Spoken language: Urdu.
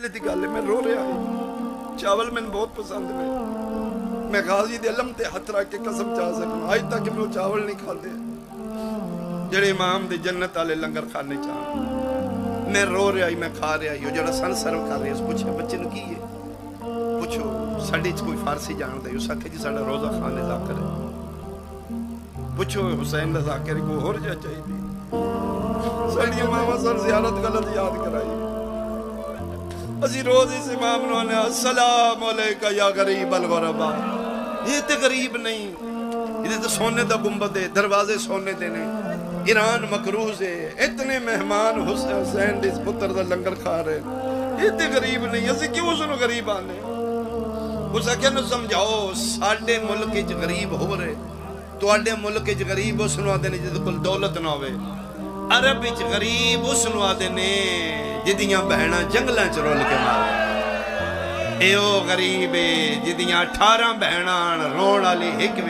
گل ہے میں رو رہا ہوں. چاول میں بہت پسند ہے. میں غازی دے علم تے ہاتھ رکھ کے قسم چاہ سکوں آج تک میں چاول نہیں کھاتے جڑے امام دے جنت والے لنگر کھانے چاہ. میں رو رہا ہی میں کھا رہا ہی جڑا سن سرو کر رہے اس پوچھے بچے نو کی ہے پوچھو ساڈے چ کوئی فارسی جان دے اس آکھے جی ساڈا روزہ خان ذاکر ہے. پوچھو حسین دا ذاکر کو ہور جا چاہیے ساڈی ماما سر زیارت غلط یاد کرائی. اسی روز اس امام نو نے السلام علیکہ یا غریب الغربا. یہ تے غریب نہیں یہ تے سونے دا گنبد ہے دروازے سونے دے نے ایران مقروض ہے اتنے مہمان حسین دے پتر دا لنگر کھا رہے. یہ تے غریب نہیں اسی کیوں اس نو غریب آنے. اس آکھیا نو سمجھاؤ ساڈے ملک وچ غریب ہو رہے تواڈے ملک وچ غریب اس نو آدے نے جدے کول دولت نہ ہوے. عرب وچ غریب اس نو آدے نے جدیاں بہناں جنگلاں چ رول کے مارے. اے او غریب ہے جدیاں 18 بہناں رون والی ایک